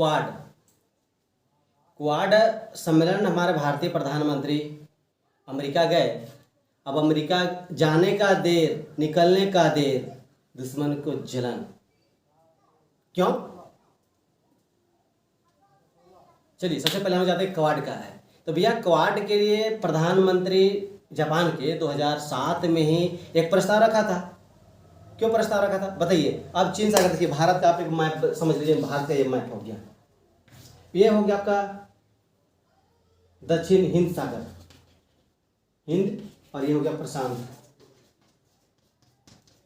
Quad quad सम्मेलन हमारे भारतीय प्रधानमंत्री अमेरिका गए। अब अमेरिका जाने का देर निकलने का देर, दुश्मन को जलन। क्यों? चलिए सबसे पहले हम जाते हैं क्वाड का है। तो भैया क्वाड के लिए प्रधानमंत्री जापान के 2007 में ही एक प्रस्ताव रखा था। क्यों प्रस्ताव रखा था बताइए। अब चीन सागर देखिए, भारत का आप एक मैप समझ लीजिए, भारत का ये मैप हो गया, ये हो गया आपका दक्षिण हिंद सागर, हिंद, और ये हो गया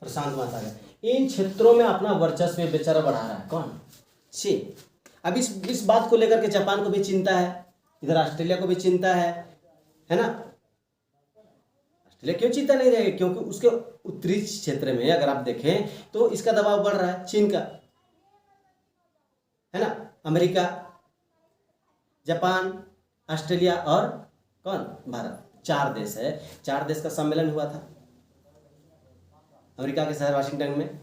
प्रशांत महासागर। इन क्षेत्रों में अपना वर्चस्व बेचारा बढ़ा रहा है कौन? चीन। अब इस बात को लेकर के जापान को भी चिंता है, इधर ऑस्ट्रेलिया को भी चिंता है ना। ऑस्ट्रेलिया क्यों चिंता नहीं रहेगी? क्योंकि उसके उत्तरी क्षेत्र में अगर आप देखें तो इसका दबाव बढ़ रहा है चीन का, है ना। अमेरिका, जापान, ऑस्ट्रेलिया और कौन? भारत, 4 देश है। 4 देश का सम्मेलन हुआ था अमेरिका के शहर वाशिंगटन में,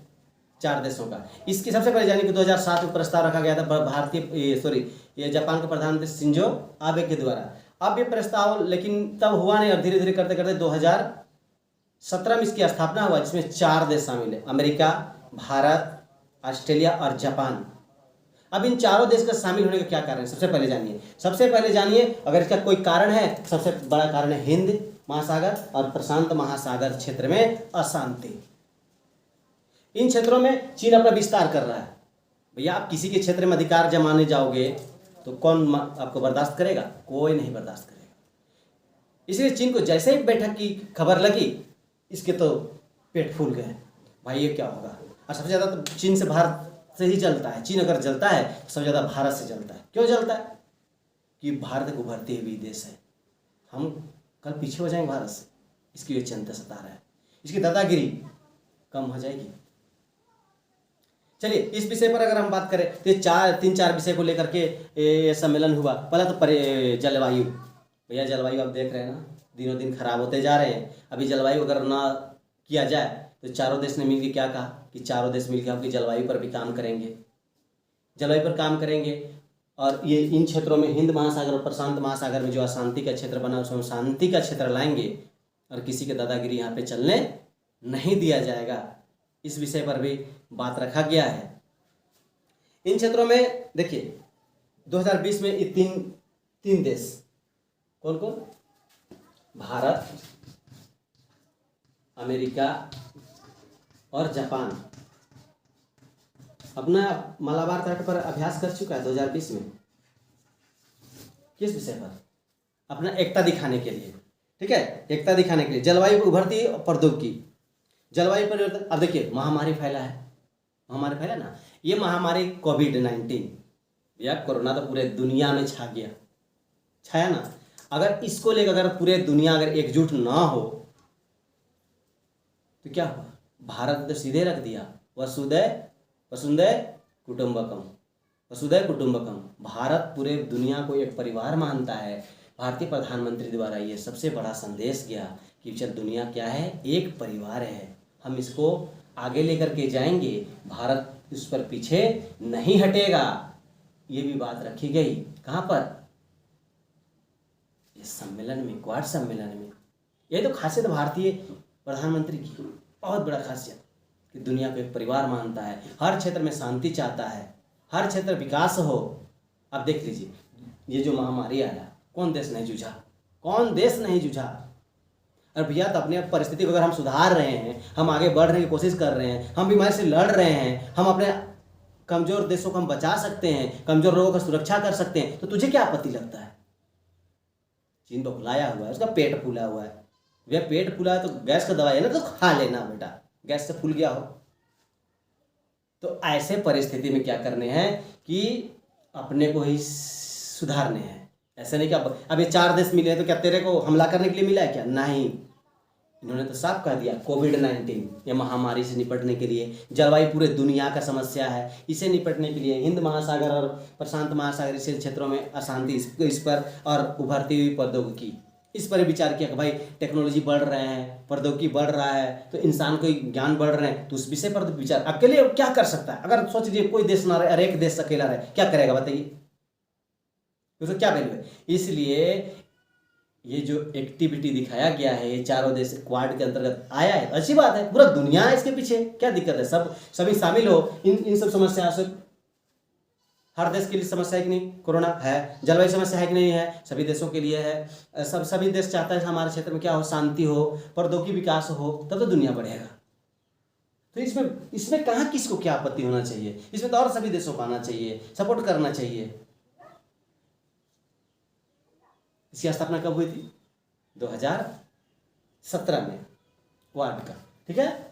4 देशों का। इसकी सबसे पहले जानिए कि 2007 में प्रस्ताव रखा गया था ये जापान के प्रधानमंत्री शिंजो आबे के द्वारा। अब ये प्रस्ताव लेकिन तब हुआ नहीं, और धीरे धीरे करते करते 2017 में इसकी स्थापना हुआ, जिसमें 4 देश शामिल है, अमेरिका, भारत, ऑस्ट्रेलिया और जापान। अब इन 4 देश का शामिल होने का क्या कारण है? सबसे पहले जानिए अगर इसका कोई कारण है, सबसे बड़ा कारण है हिंद महासागर और प्रशांत महासागर क्षेत्र में अशांति। इन क्षेत्रों में चीन अपना विस्तार कर रहा है। भैया आप किसी के क्षेत्र में अधिकार जमाने जाओगे तो कौन आपको बर्दाश्त करेगा? कोई नहीं बर्दाश्त करेगा। इसलिए चीन को जैसे ही बैठक की खबर लगी, इसके तो पेट फूल गए, भाई ये क्या होगा। और सबसे ज़्यादा तो चीन से भारत से ही जलता है। चीन अगर जलता है तो सबसे ज़्यादा भारत से जलता है। क्यों जलता है? कि भारत एक उभरती हुई देश है, हम कल पीछे हो जाएंगे भारत से, इसकी ये चिंता सता रहा है, इसकी दादागिरी कम हो जाएगी। चलिए इस विषय पर अगर हम बात करें तो 3-4 विषय को लेकर के ये सम्मेलन हुआ। पहला तो जलवायु। भैया जलवायु आप देख रहे हैं ना, दिनों दिन खराब होते जा रहे हैं। अभी जलवायु अगर ना किया जाए तो 4 देश ने मिलकर क्या कहा कि 4 देश मिलकर आपकी जलवायु पर भी काम करेंगे, जलवायु पर काम करेंगे। और ये इन क्षेत्रों में हिंद महासागर और प्रशांत महासागर में जो अशांति का क्षेत्र बना, उसमें शांति का क्षेत्र लाएंगे और किसी के दादागिरी यहाँ पे चलने नहीं दिया जाएगा। इस विषय पर भी बात रखा गया है। इन क्षेत्रों में देखिए 2020 में ये तीन देश कौन कौन? भारत, अमेरिका और जापान अपना मालाबार तट पर अभ्यास कर चुका है 2020 में। किस विषय पर? अपना एकता दिखाने के लिए, ठीक है, एकता दिखाने के लिए। जलवायु उभरती प्रौद्योगिकी, जलवायु परिवर्तन। अब देखिए महामारी फैला ना, ये महामारी कोविड-19 या कोरोना तो पूरे दुनिया में छाया ना। अगर इसको लेकर अगर पूरे दुनिया अगर एकजुट ना हो तो क्या हुआ? भारत तो सीधे रख दिया वसुधैव कुटुंबकम। भारत पूरे दुनिया को एक परिवार मानता है। भारतीय प्रधानमंत्री द्वारा ये सबसे बड़ा संदेश गया कि चल दुनिया क्या है, एक परिवार है, हम इसको आगे लेकर के जाएंगे, भारत इस पर पीछे नहीं हटेगा। ये भी बात रखी गई कहाँ पर? इस सम्मेलन में, क्वाड सम्मेलन में। ये तो खासियत भारतीय प्रधानमंत्री की, बहुत बड़ा खासियत कि दुनिया को एक परिवार मानता है, हर क्षेत्र में शांति चाहता है, हर क्षेत्र विकास हो। अब देख लीजिए ये जो महामारी आया, कौन देश नहीं जूझा? और भैया तो अपने परिस्थिति को अगर हम सुधार रहे हैं, हम आगे बढ़ने की कोशिश कर रहे हैं, हम बीमारी से लड़ रहे हैं, हम अपने कमजोर देशों को हम बचा सकते हैं, कमजोर लोगों की सुरक्षा कर सकते हैं, तो तुझे क्या आपत्ति लगता है? चीन बौखलाया हुआ है, उसका पेट फूला हुआ है। भैया पेट फूला है तो गैस का दवाई है ना, तो खा लेना बेटा, गैस से फूल गया हो तो। ऐसे परिस्थिति में क्या करने हैं कि अपने को ही सुधारने हैं। ऐसे नहीं कि अब ये 4 देश मिले तो क्या तेरे को हमला करने के लिए मिला है क्या? नहीं, इन्होंने तो साफ कह दिया कोविड-19 ये महामारी से निपटने के लिए, जलवायु पूरे दुनिया का समस्या है, इसे निपटने के लिए हिंद महासागर और प्रशांत महासागर जैसे क्षेत्रों में अशांति इस पर और उभरती हुई प्रौद्योगिकी, इस पर विचार किया कि भाई टेक्नोलॉजी बढ़ रहे हैं, प्रौद्योगिकी बढ़ रहा है, तो इंसान को ज्ञान बढ़ रहे हैं, तो उस विषय पर तो विचार। अकेले क्या कर सकता है? अगर सोच लीजिए कोई देश ना रहे, अरे एक देश अकेला रहे, क्या करेगा बताइए? उसको क्या वैल्यू है? इसलिए ये जो एक्टिविटी दिखाया गया है, ये चारों देश क्वाड के अंतर्गत आया है, अच्छी बात है, पूरा दुनिया है इसके पीछे, क्या दिक्कत है? सभी शामिल हो इन सब समस्या से। हर देश के लिए समस्या है कि नहीं? कोरोना है। जलवायु समस्या है कि नहीं है? सभी देशों के लिए है। सभी देश चाहता है हमारे क्षेत्र में क्या हो, शांति हो, प्रौद्योगिकी विकास हो, तब तो दुनिया बढ़ेगा। तो इसमें कहाँ किसको क्या आपत्ति होना चाहिए? इसमें तो और सभी देशों को आना चाहिए, सपोर्ट करना चाहिए। इसकी स्थापना कब हुई थी? 2017 में, क्वाड का, ठीक है।